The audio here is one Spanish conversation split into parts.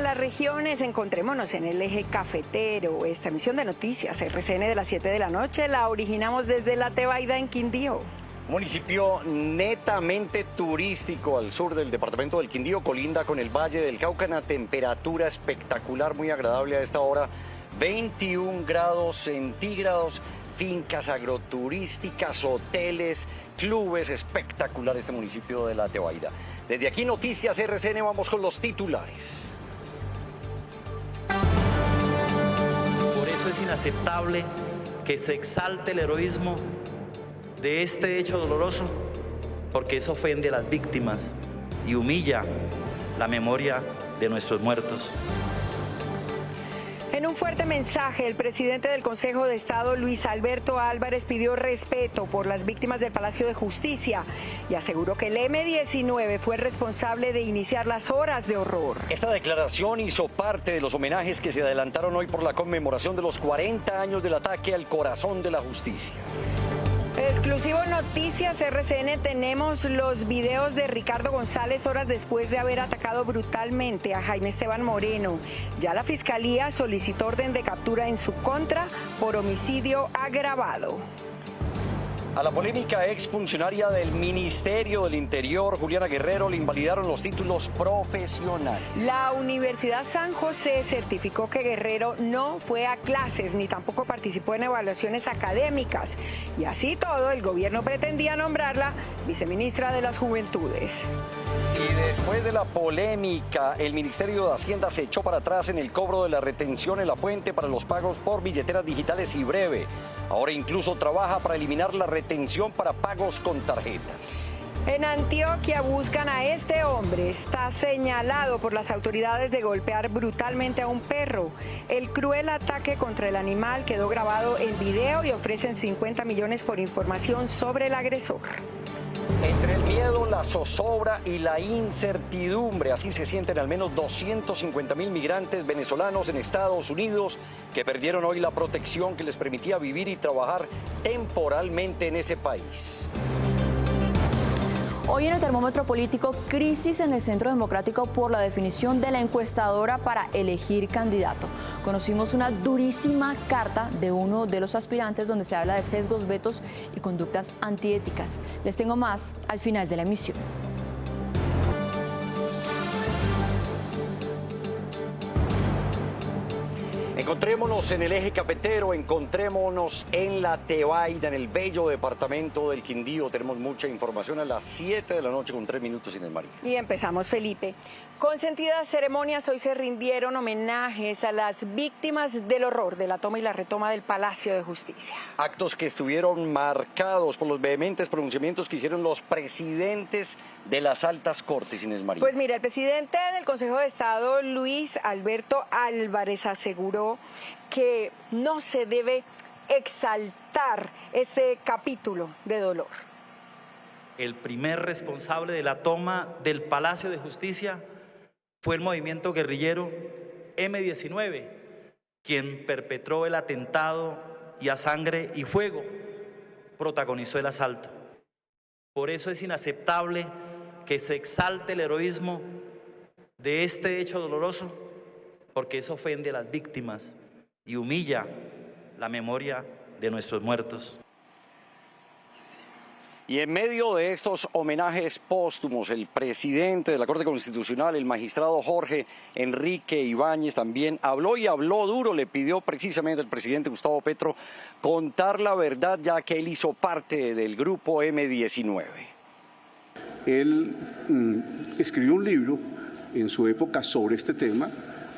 las regiones. Encontrémonos en el eje cafetero. Esta emisión de noticias RCN de las 7 de la noche la originamos desde La Tebaida en Quindío. Municipio netamente turístico al sur del departamento del Quindío, colinda con el Valle del Cauca, una temperatura espectacular, muy agradable a esta hora, 21 grados centígrados, fincas agroturísticas, hoteles, clubes, espectacular este municipio de La Tebaida. Desde aquí Noticias RCN, vamos con los titulares. Por eso es inaceptable que se exalte el heroísmo de este hecho doloroso, porque eso ofende a las víctimas y humilla la memoria de nuestros muertos. En un fuerte mensaje, el presidente del Consejo de Estado, Luis Alberto Álvarez, pidió respeto por las víctimas del Palacio de Justicia y aseguró que el M-19 fue responsable de iniciar las horas de horror. Esta declaración hizo parte de los homenajes que se adelantaron hoy por la conmemoración de los 40 años del ataque al corazón de la justicia. Exclusivo Noticias RCN, tenemos los videos de Ricardo González horas después de haber atacado brutalmente a Jaime Esteban Moreno. Ya la Fiscalía solicitó orden de captura en su contra por homicidio agravado. A la polémica exfuncionaria del Ministerio del Interior, Juliana Guerrero, le invalidaron los títulos profesionales. La Universidad San José certificó que Guerrero no fue a clases ni tampoco participó en evaluaciones académicas. Y así todo, el gobierno pretendía nombrarla viceministra de las Juventudes. Y después de la polémica, el Ministerio de Hacienda se echó para atrás en el cobro de la retención en la fuente para los pagos por billeteras digitales y breve. Ahora incluso trabaja para eliminar la retención para pagos con tarjetas. En Antioquia buscan a este hombre. Está señalado por las autoridades de golpear brutalmente a un perro. El cruel ataque contra el animal quedó grabado en video y ofrecen 50 millones por información sobre el agresor. Entre el miedo, la zozobra y la incertidumbre, así se sienten al menos 250.000 migrantes venezolanos en Estados Unidos que perdieron hoy la protección que les permitía vivir y trabajar temporalmente en ese país. Hoy en el termómetro político, crisis en el Centro Democrático por la definición de la encuestadora para elegir candidato. Conocimos una durísima carta de uno de los aspirantes donde se habla de sesgos, vetos y conductas antiéticas. Les tengo más al final de la emisión. Encontrémonos en el eje cafetero, encontrémonos en La Tebaida, en el bello departamento del Quindío. Tenemos mucha información a las 7 de la noche con 3 minutos sin el marido. Y empezamos, Felipe. Con sentidas ceremonias hoy se rindieron homenajes a las víctimas del horror de la toma y la retoma del Palacio de Justicia. Actos que estuvieron marcados por los vehementes pronunciamientos que hicieron los presidentes de las altas cortes, Inés María. Pues mira, el presidente del Consejo de Estado, Luis Alberto Álvarez, aseguró que no se debe exaltar este capítulo de dolor. El primer responsable de la toma del Palacio de Justicia fue el movimiento guerrillero M-19, quien perpetró el atentado y a sangre y fuego protagonizó el asalto. Por eso es inaceptable que se exalte el heroísmo de este hecho doloroso, porque eso ofende a las víctimas y humilla la memoria de nuestros muertos. Y en medio de estos homenajes póstumos, el presidente de la Corte Constitucional, el magistrado Jorge Enrique Ibáñez, también habló y habló duro. Le pidió precisamente al presidente Gustavo Petro contar la verdad, ya que él hizo parte del grupo M-19. Él escribió un libro en su época sobre este tema.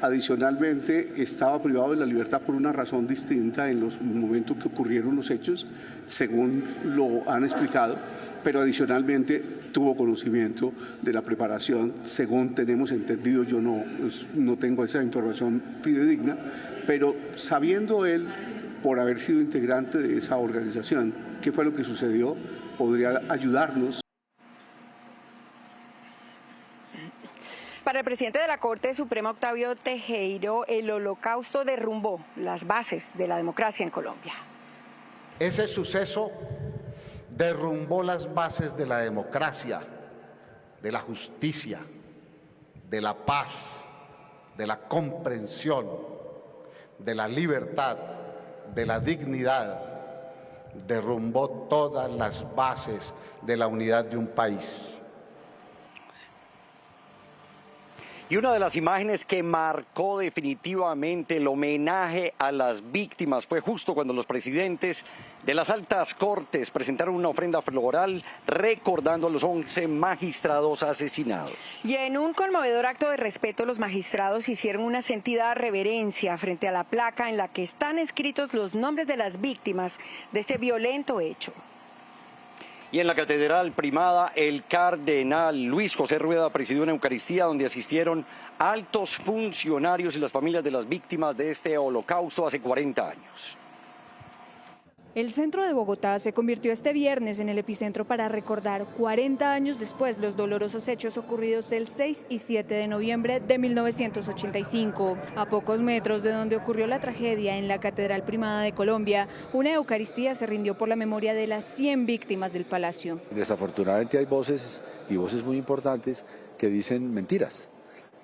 Adicionalmente, estaba privado de la libertad por una razón distinta en los momentos que ocurrieron los hechos, según lo han explicado, pero adicionalmente tuvo conocimiento de la preparación, según tenemos entendido. Yo no tengo esa información fidedigna, pero sabiendo él, por haber sido integrante de esa organización, qué fue lo que sucedió, podría ayudarnos. Para el presidente de la Corte Suprema, Octavio Tejero, el holocausto derrumbó las bases de la democracia en Colombia. Ese suceso derrumbó las bases de la democracia, de la justicia, de la paz, de la comprensión, de la libertad, de la dignidad, derrumbó todas las bases de la unidad de un país. Y una de las imágenes que marcó definitivamente el homenaje a las víctimas fue justo cuando los presidentes de las altas cortes presentaron una ofrenda floral recordando a los 11 magistrados asesinados. Y en un conmovedor acto de respeto, los magistrados hicieron una sentida reverencia frente a la placa en la que están escritos los nombres de las víctimas de este violento hecho. Y en la Catedral Primada, el cardenal Luis José Rueda presidió una Eucaristía donde asistieron altos funcionarios y las familias de las víctimas de este holocausto hace 40 años. El centro de Bogotá se convirtió este viernes en el epicentro para recordar 40 años después los dolorosos hechos ocurridos el 6 y 7 de noviembre de 1985. A pocos metros de donde ocurrió la tragedia en la Catedral Primada de Colombia, una Eucaristía se rindió por la memoria de las 100 víctimas del palacio. Desafortunadamente hay voces, y voces muy importantes, que dicen mentiras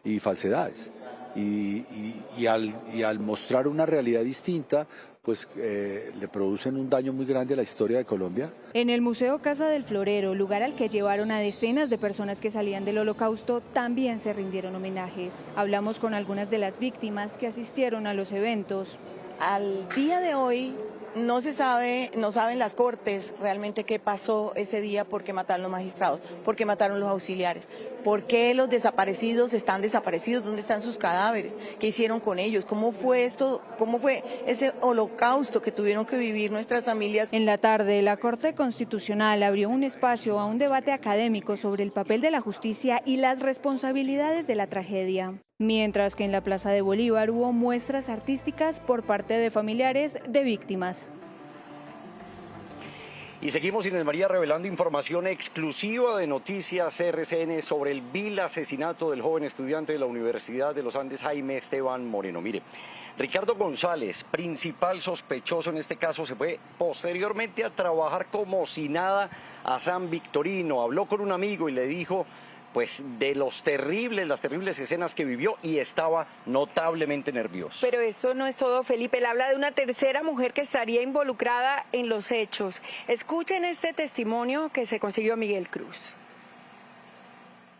y falsedades. Y al mostrar una realidad distinta, pues le producen un daño muy grande a la historia de Colombia. En el Museo Casa del Florero, lugar al que llevaron a decenas de personas que salían del Holocausto, también se rindieron homenajes. Hablamos con algunas de las víctimas que asistieron a los eventos. Al día de hoy no se sabe, no saben las cortes realmente qué pasó ese día, por qué mataron los magistrados, por qué mataron los auxiliares, por qué los desaparecidos están desaparecidos, dónde están sus cadáveres, qué hicieron con ellos, cómo fue esto, cómo fue ese holocausto que tuvieron que vivir nuestras familias. En la tarde, la Corte Constitucional abrió un espacio a un debate académico sobre el papel de la justicia y las responsabilidades de la tragedia. Mientras que en la Plaza de Bolívar hubo muestras artísticas por parte de familiares de víctimas. Y seguimos Inés María revelando información exclusiva de Noticias RCN sobre el vil asesinato del joven estudiante de la Universidad de los Andes, Jaime Esteban Moreno. Mire, Ricardo González, principal sospechoso en este caso, se fue posteriormente a trabajar como si nada a San Victorino. Habló con un amigo y le dijo pues de las terribles escenas que vivió y estaba notablemente nervioso. Pero esto no es todo, Felipe. Él habla de una tercera mujer que estaría involucrada en los hechos. Escuchen este testimonio que se consiguió a Miguel Cruz.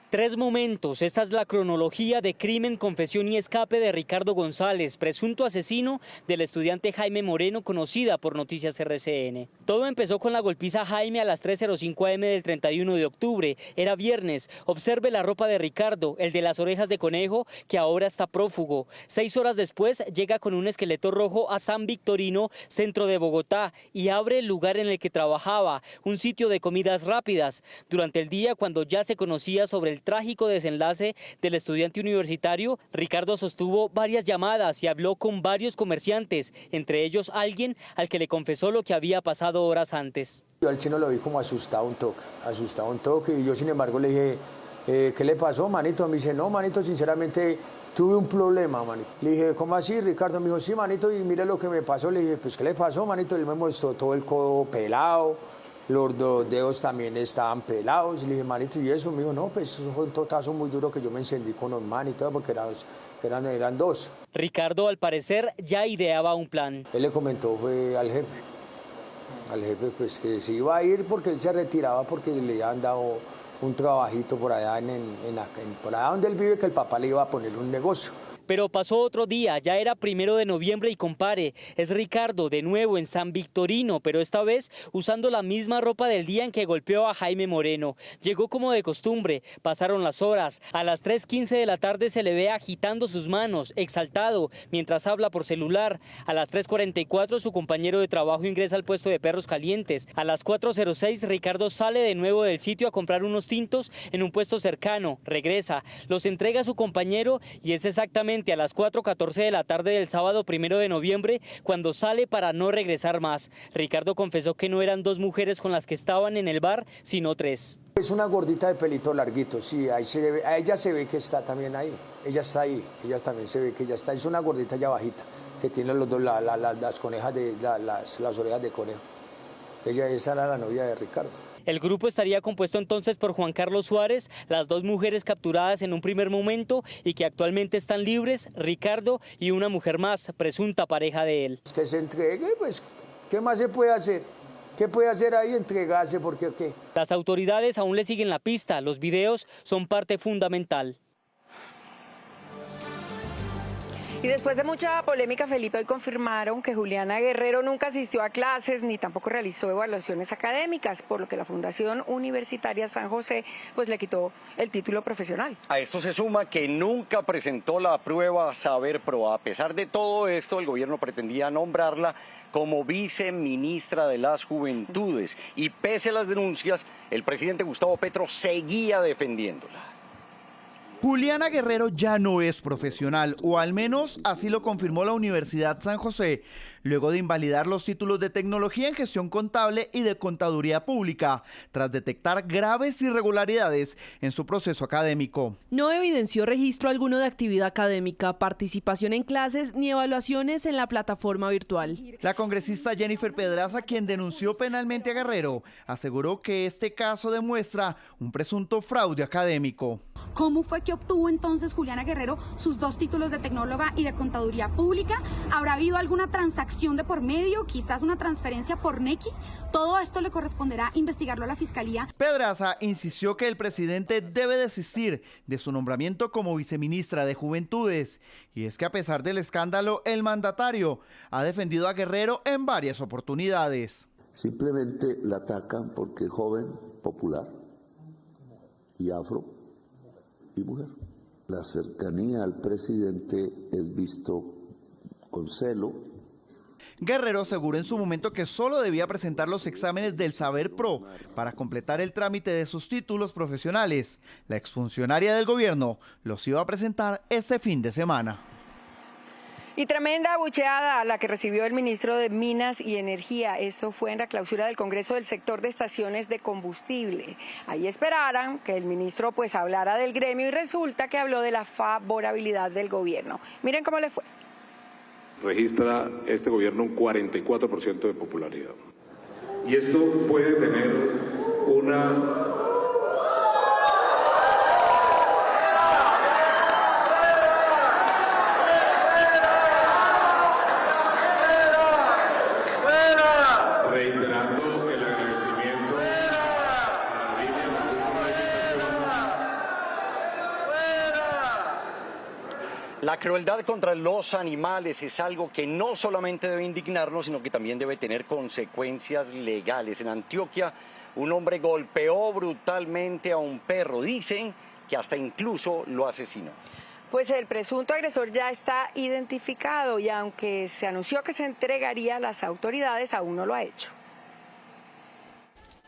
3 momentos, esta es la cronología de crimen, confesión y escape de Ricardo González, presunto asesino del estudiante Jaime Moreno, conocida por Noticias RCN. Todo empezó con la golpiza a Jaime a las 3:05 am del 31 de octubre, era viernes. Observe la ropa de Ricardo, el de las orejas de conejo, que ahora está prófugo. 6 horas después llega con un esqueleto rojo a San Victorino, centro de Bogotá, y abre el lugar en el que trabajaba, un sitio de comidas rápidas. Durante el día, cuando ya se conocía sobre el trágico desenlace del estudiante universitario, Ricardo sostuvo varias llamadas y habló con varios comerciantes, entre ellos alguien al que le confesó lo que había pasado horas antes. Yo al chino lo vi como asustado un toque, y yo sin embargo le dije, ¿qué le pasó, manito? Me dice, no, manito, sinceramente tuve un problema, manito. Le dije, ¿cómo así, Ricardo? Me dijo, sí, manito, y mire lo que me pasó. Le dije, pues, ¿qué le pasó, manito? Él me mostró todo el codo pelado. Los dedos también estaban pelados. Y le dije, manito, ¿y eso? Me dijo, no, pues eso fue un totazo muy duro que yo me encendí con los manitos porque eran 2. Ricardo, al parecer, ya ideaba un plan. Él le comentó, fue al jefe, pues que se iba a ir porque él se retiraba porque le habían dado un trabajito por allá, por allá donde él vive, que el papá le iba a poner un negocio. Pero pasó otro día, ya era 1 de noviembre y compare, es Ricardo de nuevo en San Victorino, pero esta vez usando la misma ropa del día en que golpeó a Jaime Moreno. Llegó como de costumbre, pasaron las horas, a las 3:15 de la tarde se le ve agitando sus manos, exaltado, mientras habla por celular. A las 3:44 su compañero de trabajo ingresa al puesto de perros calientes. A las 4:06 Ricardo sale de nuevo del sitio a comprar unos tintos en un puesto cercano, regresa, los entrega a su compañero y es exactamente a las 4:14 de la tarde del sábado 1 de noviembre cuando sale para no regresar más. Ricardo confesó que no eran 2 mujeres con las que estaban en el bar, sino 3. Es una gordita de pelito larguito, sí, ahí se ve, a ella se ve que está también ahí. Ella está ahí, ella también se ve que ella está. Es una gordita ya bajita, que tiene las conejas las orejas de conejo. Esa era la novia de Ricardo. El grupo estaría compuesto entonces por Juan Carlos Suárez, las 2 mujeres capturadas en un primer momento y que actualmente están libres, Ricardo y una mujer más, presunta pareja de él. Que se entregue, pues, ¿qué más se puede hacer? ¿Qué puede hacer ahí? Entregarse, porque ¿qué? Las autoridades aún le siguen la pista, los videos son parte fundamental. Y después de mucha polémica, Felipe, hoy confirmaron que Juliana Guerrero nunca asistió a clases ni tampoco realizó evaluaciones académicas, por lo que la Fundación Universitaria San José pues le quitó el título profesional. A esto se suma que nunca presentó la prueba Saber Pro. A pesar de todo esto, el gobierno pretendía nombrarla como viceministra de las Juventudes. Y pese a las denuncias, el presidente Gustavo Petro seguía defendiéndola. Juliana Guerrero ya no es profesional, o al menos así lo confirmó la Universidad San José, luego de invalidar los títulos de Tecnología en Gestión Contable y de Contaduría Pública, tras detectar graves irregularidades en su proceso académico. No evidenció registro alguno de actividad académica, participación en clases ni evaluaciones en la plataforma virtual. La congresista Jennifer Pedraza, quien denunció penalmente a Guerrero, aseguró que este caso demuestra un presunto fraude académico. ¿Cómo fue que obtuvo entonces Juliana Guerrero sus 2 títulos de tecnóloga y de contaduría pública? ¿Habrá habido alguna transacción de por medio, quizás una transferencia por Nequi? Todo esto le corresponderá investigarlo a la Fiscalía. Pedraza insistió que el presidente debe desistir de su nombramiento como viceministra de Juventudes. Y es que a pesar del escándalo, el mandatario ha defendido a Guerrero en varias oportunidades. Simplemente la atacan porque es joven, popular y afro y mujer. La cercanía al presidente es visto con celo. Guerrero aseguró en su momento que solo debía presentar los exámenes del Saber Pro para completar el trámite de sus títulos profesionales. La exfuncionaria del gobierno los iba a presentar este fin de semana. Y tremenda abucheada la que recibió el ministro de Minas y Energía. Esto fue en la clausura del Congreso del sector de estaciones de combustible. Ahí esperaran que el ministro pues hablara del gremio y resulta que habló de la favorabilidad del gobierno. Miren cómo le fue. Registra este gobierno un 44% de popularidad. Y esto puede tener una... reiterando el agradecimiento a la línea de La crueldad contra los animales es algo que no solamente debe indignarnos, sino que también debe tener consecuencias legales. En Antioquia, un hombre golpeó brutalmente a un perro. Dicen que hasta incluso lo asesinó. Pues el presunto agresor ya está identificado y aunque se anunció que se entregaría a las autoridades, aún no lo ha hecho.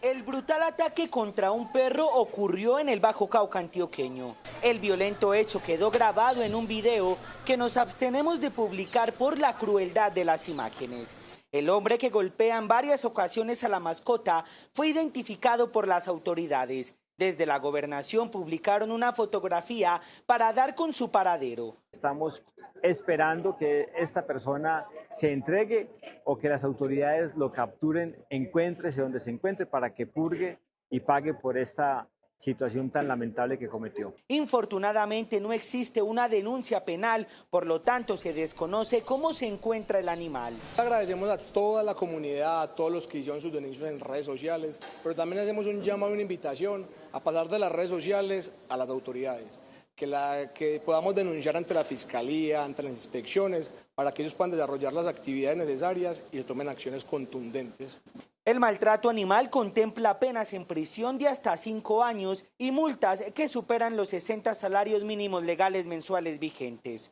El brutal ataque contra un perro ocurrió en el Bajo Cauca antioqueño. El violento hecho quedó grabado en un video que nos abstenemos de publicar por la crueldad de las imágenes. El hombre que golpea en varias ocasiones a la mascota fue identificado por las autoridades. Desde la gobernación publicaron una fotografía para dar con su paradero. Estamos esperando que esta persona se entregue o que las autoridades lo capturen, encuéntrese donde se encuentre para que purgue y pague por esta situación tan lamentable que cometió. Infortunadamente no existe una denuncia penal, por lo tanto se desconoce cómo se encuentra el animal. Agradecemos a toda la comunidad, a todos los que hicieron sus denuncias en redes sociales, pero también hacemos un llamado y una invitación a pasar de las redes sociales a las autoridades, que podamos denunciar ante la Fiscalía, ante las inspecciones, para que ellos puedan desarrollar las actividades necesarias y se tomen acciones contundentes. El maltrato animal contempla penas en prisión de hasta 5 años y multas que superan los 60 salarios mínimos legales mensuales vigentes.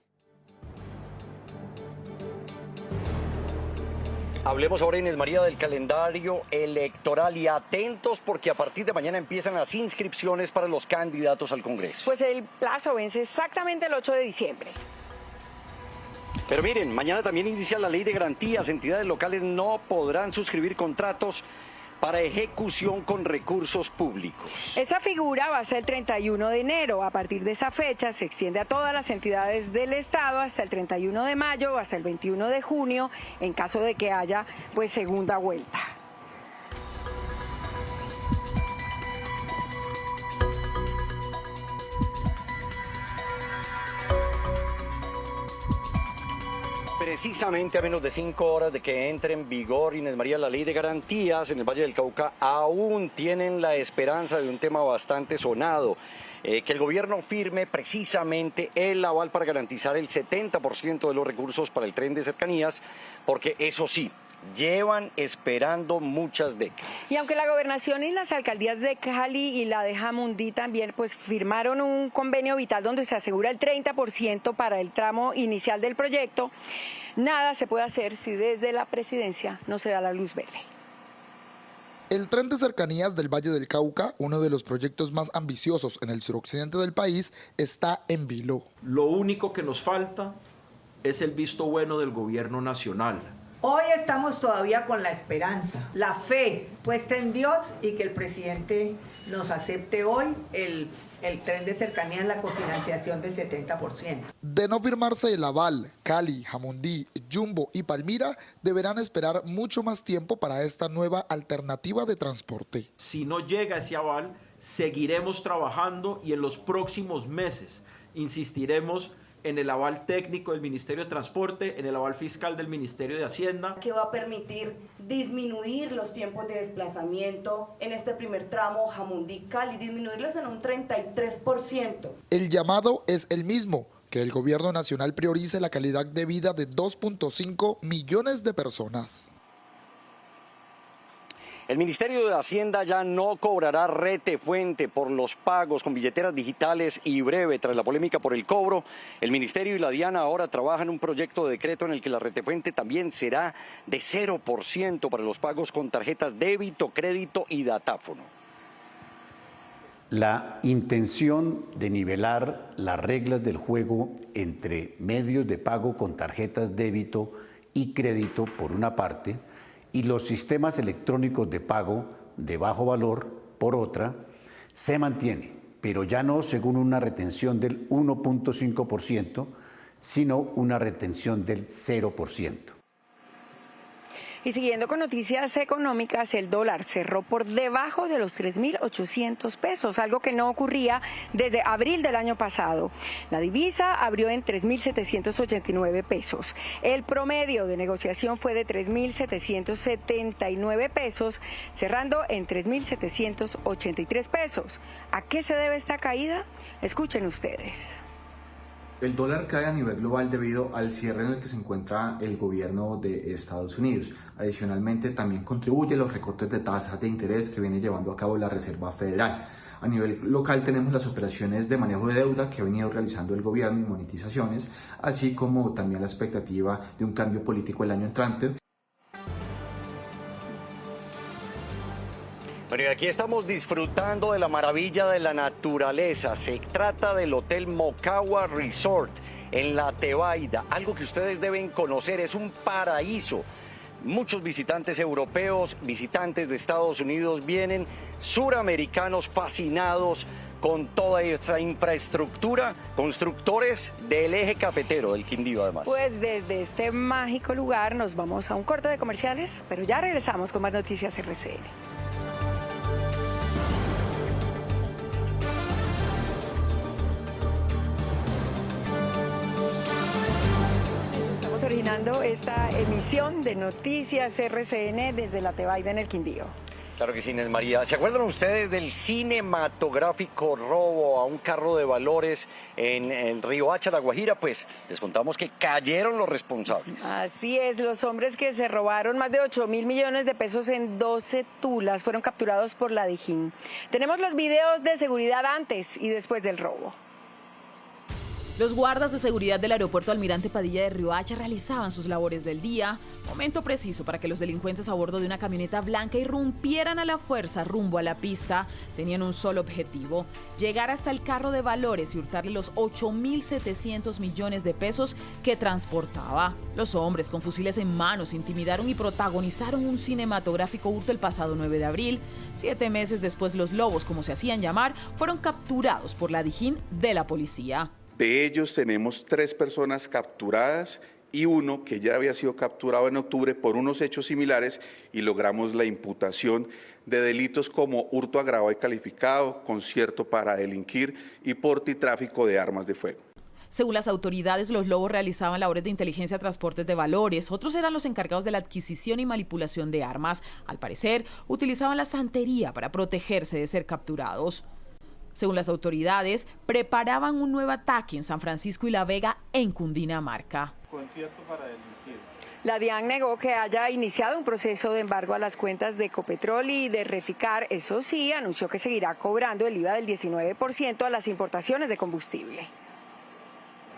Hablemos ahora, Inés María, del calendario electoral y atentos porque a partir de mañana empiezan las inscripciones para los candidatos al Congreso. Pues el plazo vence exactamente el 8 de diciembre. Pero miren, mañana también inicia la ley de garantías. Entidades locales no podrán suscribir contratos para ejecución con recursos públicos. Esta figura va a ser el 31 de enero. A partir de esa fecha se extiende a todas las entidades del Estado hasta el 31 de mayo o hasta el 21 de junio en caso de que haya pues segunda vuelta. precisamente a menos de 5 horas de que entre en vigor, Inés María, la ley de garantías en el Valle del Cauca, aún tienen la esperanza de un tema bastante sonado, que el gobierno firme precisamente el aval para garantizar el 70% de los recursos para el tren de cercanías, porque eso sí, llevan esperando muchas décadas. Y aunque la gobernación y las alcaldías de Cali y la de Jamundí también pues firmaron un convenio vital donde se asegura el 30% para el tramo inicial del proyecto, nada se puede hacer si desde la presidencia no se da la luz verde. El tren de cercanías del Valle del Cauca, uno de los proyectos más ambiciosos en el suroccidente del país, está en vilo. Lo único que nos falta es el visto bueno del gobierno nacional. Hoy estamos todavía con la esperanza, la fe puesta en Dios y que el presidente nos acepte hoy el tren de cercanía en la cofinanciación del 70%. De no firmarse el aval, Cali, Jamundí, Jumbo y Palmira deberán esperar mucho más tiempo para esta nueva alternativa de transporte. Si no llega ese aval, seguiremos trabajando y en los próximos meses insistiremos en el aval técnico del Ministerio de Transporte, en el aval fiscal del Ministerio de Hacienda. Que va a permitir disminuir los tiempos de desplazamiento en este primer tramo Jamundí-Cali, disminuirlos en un 33%. El llamado es el mismo, que el gobierno nacional priorice la calidad de vida de 2.5 millones de personas. El Ministerio de Hacienda ya no cobrará retefuente por los pagos con billeteras digitales y breve. Tras la polémica por el cobro, el Ministerio y la DIAN ahora trabajan un proyecto de decreto en el que la retefuente también será de 0% para los pagos con tarjetas débito, crédito y datáfono. La intención de nivelar las reglas del juego entre medios de pago con tarjetas débito y crédito por una parte, y los sistemas electrónicos de pago de bajo valor, por otra, se mantiene, pero ya no según una retención del 1.5%, sino una retención del 0%. Y siguiendo con noticias económicas, el dólar cerró por debajo de los 3.800 pesos, algo que no ocurría desde abril del año pasado. La divisa abrió en 3.789 pesos. El promedio de negociación fue de 3.779 pesos, cerrando en 3.783 pesos. ¿A qué se debe esta caída? Escuchen ustedes. El dólar cae a nivel global debido al cierre en el que se encuentra el gobierno de Estados Unidos. Adicionalmente, también contribuye los recortes de tasas de interés que viene llevando a cabo la Reserva Federal. A nivel local tenemos las operaciones de manejo de deuda que ha venido realizando el gobierno y monetizaciones, así como también la expectativa de un cambio político el año entrante. Bueno, y aquí estamos disfrutando de la maravilla de la naturaleza. Se trata del Hotel Mocawa Resort en La Tebaida, algo que ustedes deben conocer, es un paraíso. Muchos visitantes europeos, visitantes de Estados Unidos vienen, suramericanos fascinados con toda esta infraestructura, constructores del eje cafetero del Quindío además. Pues desde este mágico lugar nos vamos a un corte de comerciales, pero ya regresamos con más noticias RCN. Originando esta emisión de Noticias RCN desde La Tebaida en el Quindío. Claro que sí, Inés María. ¿Se acuerdan ustedes del cinematográfico robo a un carro de valores en el río Hacha, La Guajira? Pues les contamos que cayeron los responsables. Así es, los hombres que se robaron más de 8.000 millones de pesos en 12 tulas fueron capturados por la DIJÍN. Tenemos los videos de seguridad antes y después del robo. Los guardas de seguridad del aeropuerto Almirante Padilla de Riohacha realizaban sus labores del día, momento preciso para que los delincuentes a bordo de una camioneta blanca irrumpieran a la fuerza rumbo a la pista. Tenían un solo objetivo, llegar hasta el carro de valores y hurtarle los 8.700 millones de pesos que transportaba. Los hombres con fusiles en manos intimidaron y protagonizaron un cinematográfico hurto el pasado 9 de abril. 7 meses después, los lobos, como se hacían llamar, fueron capturados por la DIJÍN de la policía. De ellos tenemos 3 personas capturadas y uno que ya había sido capturado en octubre por unos hechos similares y logramos la imputación de delitos como hurto agravado y calificado, concierto para delinquir y porte y tráfico de armas de fuego. Según las autoridades, los lobos realizaban labores de inteligencia, transportes de valores. Otros eran los encargados de la adquisición y manipulación de armas. Al parecer, utilizaban la santería para protegerse de ser capturados. Según las autoridades, preparaban un nuevo ataque en San Francisco y La Vega, en Cundinamarca. Concierto para delinquir. La DIAN negó que haya iniciado un proceso de embargo a las cuentas de Ecopetrol y de Reficar. Eso sí, anunció que seguirá cobrando el IVA del 19% a las importaciones de combustible.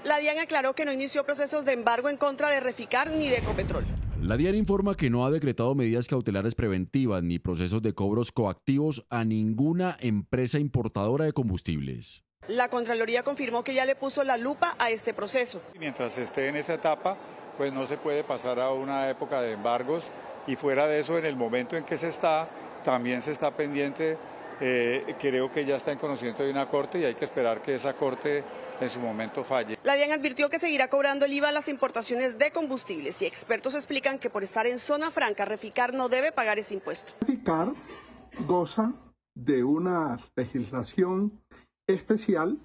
La DIAN aclaró que no inició procesos de embargo en contra de Reficar ni de Ecopetrol. La DIAN informa que no ha decretado medidas cautelares preventivas ni procesos de cobros coactivos a ninguna empresa importadora de combustibles. La Contraloría confirmó que ya le puso la lupa a este proceso. Mientras esté en esta etapa, pues no se puede pasar a una época de embargos, y fuera de eso, en el momento en que se está, también se está pendiente, creo que ya está en conocimiento de una corte y hay que esperar que esa corte en su momento falle. La DIAN advirtió que seguirá cobrando el IVA a las importaciones de combustibles y expertos explican que por estar en zona franca, Reficar no debe pagar ese impuesto. Reficar goza de una legislación especial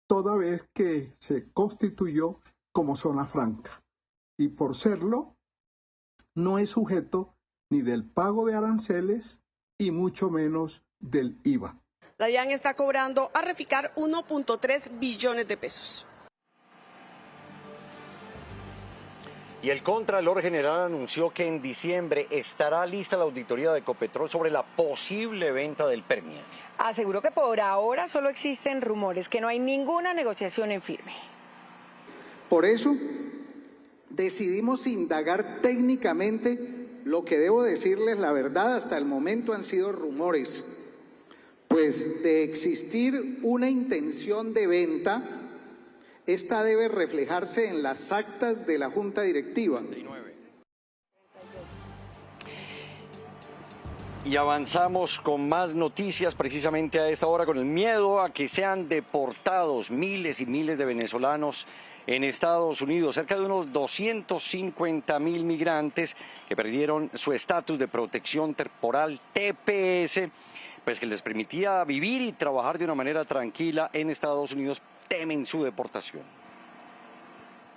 toda vez que se constituyó como zona franca. Y por serlo, no es sujeto ni del pago de aranceles y mucho menos del IVA. La DIAN está cobrando a Reficar 1.3 billones de pesos. Y el Contralor General anunció que en diciembre estará lista la auditoría de Ecopetrol sobre la posible venta del Permian. Aseguró que por ahora solo existen rumores, que no hay ninguna negociación en firme. Por eso decidimos indagar técnicamente. Lo que debo decirles, la verdad, hasta el momento han sido rumores, pues de existir una intención de venta, esta debe reflejarse en las actas de la Junta Directiva. Y avanzamos con más noticias precisamente a esta hora, con el miedo a que sean deportados miles y miles de venezolanos en Estados Unidos. Cerca de unos 250.000 migrantes que perdieron su estatus de protección temporal TPS, pues que les permitía vivir y trabajar de una manera tranquila en Estados Unidos, temen su deportación.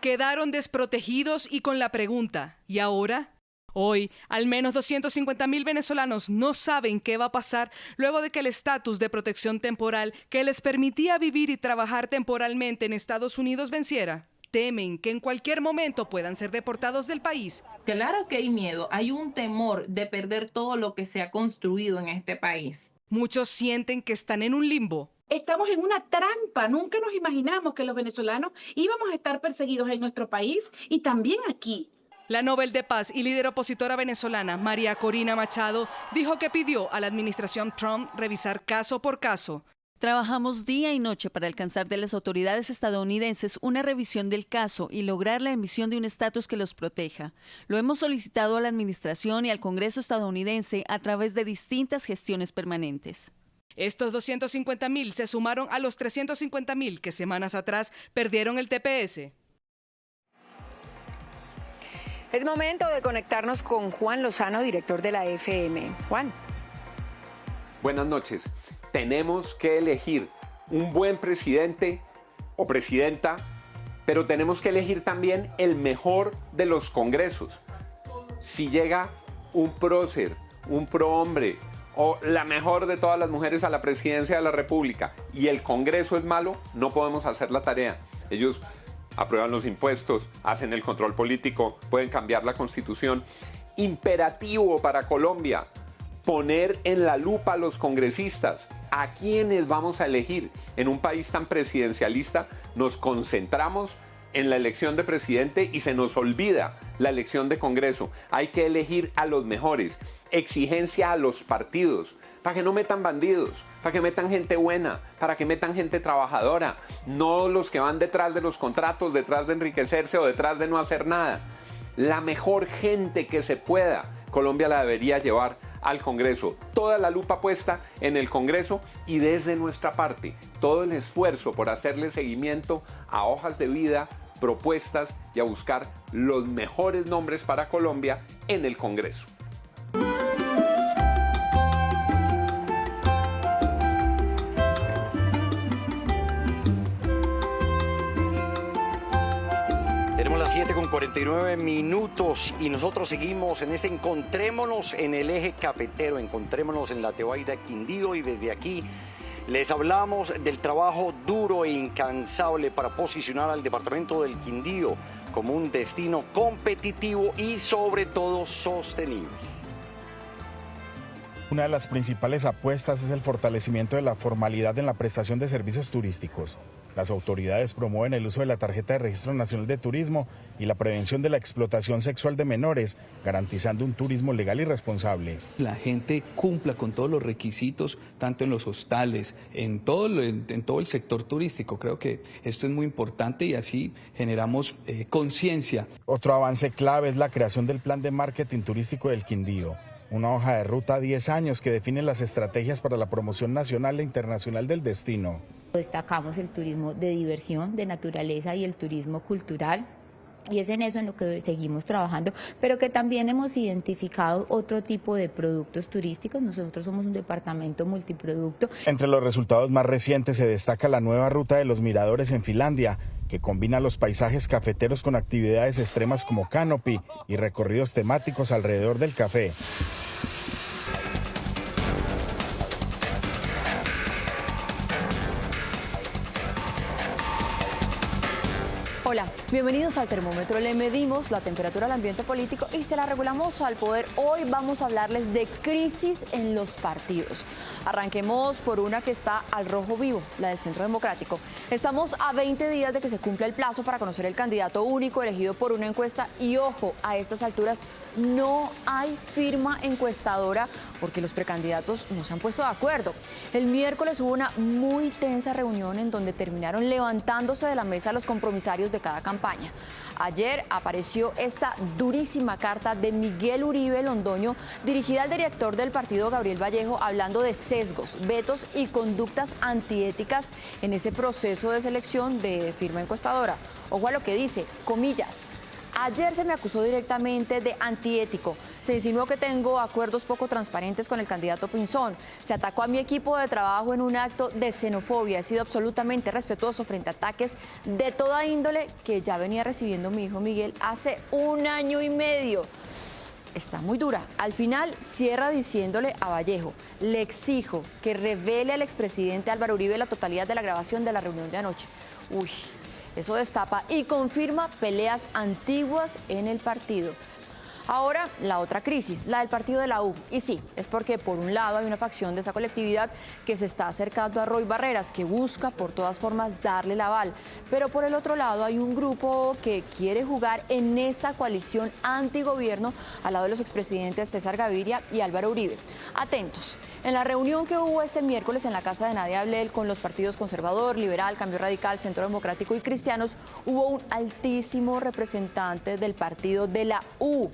Quedaron desprotegidos y con la pregunta, ¿y ahora? Hoy, al menos 250.000 venezolanos no saben qué va a pasar luego de que el estatus de protección temporal que les permitía vivir y trabajar temporalmente en Estados Unidos venciera. Temen que en cualquier momento puedan ser deportados del país. Claro que hay miedo, hay un temor de perder todo lo que se ha construido en este país. Muchos sienten que están en un limbo. Estamos en una trampa, nunca nos imaginamos que los venezolanos íbamos a estar perseguidos en nuestro país y también aquí. La Nobel de Paz y líder opositora venezolana María Corina Machado dijo que pidió a la administración Trump revisar caso por caso. Trabajamos día y noche para alcanzar de las autoridades estadounidenses una revisión del caso y lograr la emisión de un estatus que los proteja. Lo hemos solicitado a la administración y al Congreso estadounidense a través de distintas gestiones permanentes. Estos 250.000 se sumaron a los 350.000 que semanas atrás perdieron el TPS. Es momento de conectarnos con Juan Lozano, director de la FM. Juan. Buenas noches. Tenemos que elegir un buen presidente o presidenta, pero tenemos que elegir también el mejor de los congresos. Si llega un prócer, un prohombre o la mejor de todas las mujeres a la presidencia de la República y el Congreso es malo, no podemos hacer la tarea. Ellos aprueban los impuestos, hacen el control político, pueden cambiar la Constitución. Imperativo para Colombia, poner en la lupa a los congresistas. ¿A quiénes vamos a elegir? En un país tan presidencialista nos concentramos en la elección de presidente y se nos olvida la elección de Congreso. Hay que elegir a los mejores. Exigencia a los partidos, para que no metan bandidos, para que metan gente buena, para que metan gente trabajadora, no los que van detrás de los contratos, detrás de enriquecerse o detrás de no hacer nada. La mejor gente que se pueda, Colombia la debería llevar al Congreso. Toda la lupa puesta en el Congreso y desde nuestra parte, todo el esfuerzo por hacerle seguimiento a hojas de vida, propuestas y a buscar los mejores nombres para Colombia en el Congreso. 8:49 y nosotros seguimos en este Encontrémonos en el eje cafetero, encontrémonos en la Tebaida Quindío, y desde aquí les hablamos del trabajo duro e incansable para posicionar al departamento del Quindío como un destino competitivo y sobre todo sostenible. Una de las principales apuestas es el fortalecimiento de la formalidad en la prestación de servicios turísticos. Las autoridades promueven el uso de la tarjeta de Registro Nacional de Turismo y la prevención de la explotación sexual de menores, garantizando un turismo legal y responsable. La gente cumpla con todos los requisitos, tanto en los hostales, en todo el sector turístico. Creo que esto es muy importante y así generamos conciencia. Otro avance clave es la creación del Plan de Marketing Turístico del Quindío. Una hoja de ruta a 10 años que define las estrategias para la promoción nacional e internacional del destino. Destacamos el turismo de diversión, de naturaleza y el turismo cultural. Y es en eso en lo que seguimos trabajando, pero que también hemos identificado otro tipo de productos turísticos. Nosotros somos un departamento multiproducto. Entre los resultados más recientes se destaca la nueva ruta de los miradores en Finlandia, que combina los paisajes cafeteros con actividades extremas como canopy y recorridos temáticos alrededor del café. Hola, bienvenidos al termómetro. Le medimos la temperatura al ambiente político y se la regulamos al poder. Hoy vamos a hablarles de crisis en los partidos. Arranquemos por una que está al rojo vivo, la del Centro Democrático. Estamos a 20 días de que se cumpla el plazo para conocer el candidato único elegido por una encuesta y, ojo, a estas alturas no hay firma encuestadora porque los precandidatos no se han puesto de acuerdo. El miércoles hubo una muy tensa reunión en donde terminaron levantándose de la mesa los compromisarios de cada campaña. Ayer apareció esta durísima carta de Miguel Uribe Londoño, dirigida al director del partido Gabriel Vallejo, hablando de sesgos, vetos y conductas antiéticas en ese proceso de selección de firma encuestadora. Ojo a lo que dice, comillas. Ayer se me acusó directamente de antiético. Se insinuó que tengo acuerdos poco transparentes con el candidato Pinzón. Se atacó a mi equipo de trabajo en un acto de xenofobia. He sido absolutamente respetuoso frente a ataques de toda índole que ya venía recibiendo mi hijo Miguel hace 1 año y medio. Está muy dura. Al final cierra diciéndole a Vallejo, le exijo que revele al expresidente Álvaro Uribe la totalidad de la grabación de la reunión de anoche. Uy. Eso destapa y confirma peleas antiguas en el partido. Ahora, la otra crisis, la del partido de la U. Y sí, es porque por un lado hay una facción de esa colectividad que se está acercando a Roy Barreras, que busca por todas formas darle el aval. Pero por el otro lado hay un grupo que quiere jugar en esa coalición antigobierno al lado de los expresidentes César Gaviria y Álvaro Uribe. Atentos. En la reunión que hubo este miércoles en la casa de Nadia Ablel con los partidos Conservador, Liberal, Cambio Radical, Centro Democrático y Cristianos, hubo un altísimo representante del partido de la U.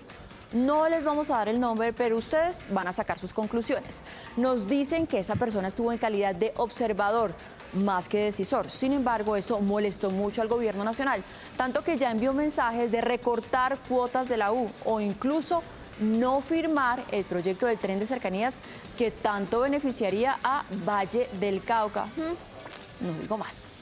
No les vamos a dar el nombre, pero ustedes van a sacar sus conclusiones. Nos dicen que esa persona estuvo en calidad de observador, más que decisor. Sin embargo, eso molestó mucho al gobierno nacional, tanto que ya envió mensajes de recortar cuotas de la U o incluso no firmar el proyecto del tren de cercanías que tanto beneficiaría a Valle del Cauca. No digo más.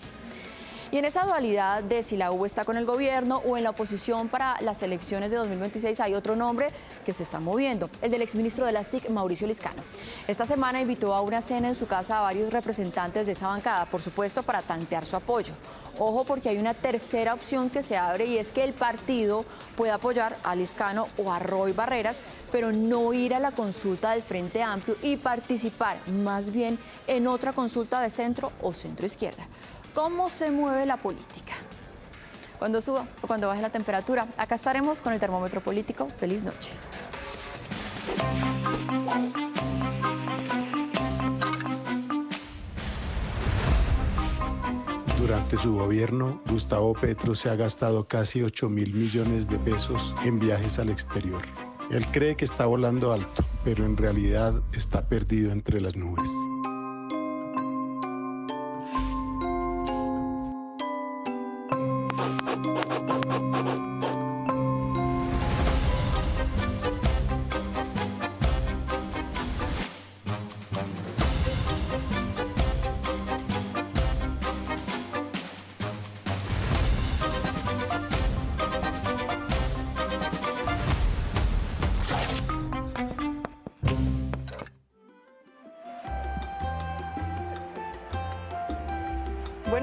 Y en esa dualidad de si la U está con el gobierno o en la oposición para las elecciones de 2026 hay otro nombre que se está moviendo, el del exministro de las TIC, Mauricio Liscano. Esta semana invitó a una cena en su casa a varios representantes de esa bancada, por supuesto para tantear su apoyo. Ojo porque hay una tercera opción que se abre y es que el partido pueda apoyar a Liscano o a Roy Barreras, pero no ir a la consulta del Frente Amplio y participar más bien en otra consulta de centro o centro izquierda. ¿Cómo se mueve la política? Cuando suba o cuando baje la temperatura, acá estaremos con el termómetro político. Feliz noche. Durante su gobierno, Gustavo Petro se ha gastado casi 8.000 millones de pesos en viajes al exterior. Él cree que está volando alto, pero en realidad está perdido entre las nubes.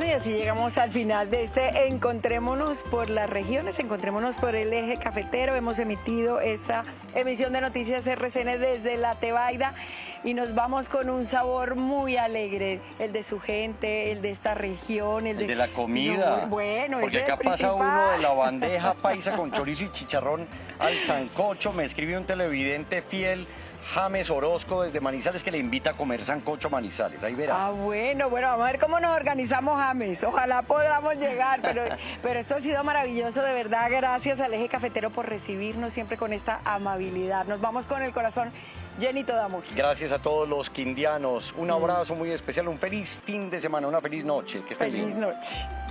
y así llegamos al final de este Encontrémonos por las regiones, Encontrémonos por el eje cafetero. Hemos emitido esta emisión de Noticias RCN desde la Tebaida y nos vamos con un sabor muy alegre, el de su gente, el de esta región, el de la comida. No, bueno, porque ese acá es el pasa principal. uno de la bandeja paisa con chorizo y chicharrón al sancocho. Me escribe un televidente fiel, James Orozco, desde Manizales, que le invita a comer sancocho Manizales. Ahí verá. Ah, bueno, vamos a ver cómo nos organizamos, James. Ojalá podamos llegar, pero esto ha sido maravilloso, de verdad. Gracias al eje cafetero por recibirnos siempre con esta amabilidad. Nos vamos con el corazón llenito de amor. Gracias a todos los quindianos. Un abrazo muy especial, un feliz fin de semana, una feliz noche. Que estén bien. Feliz noche.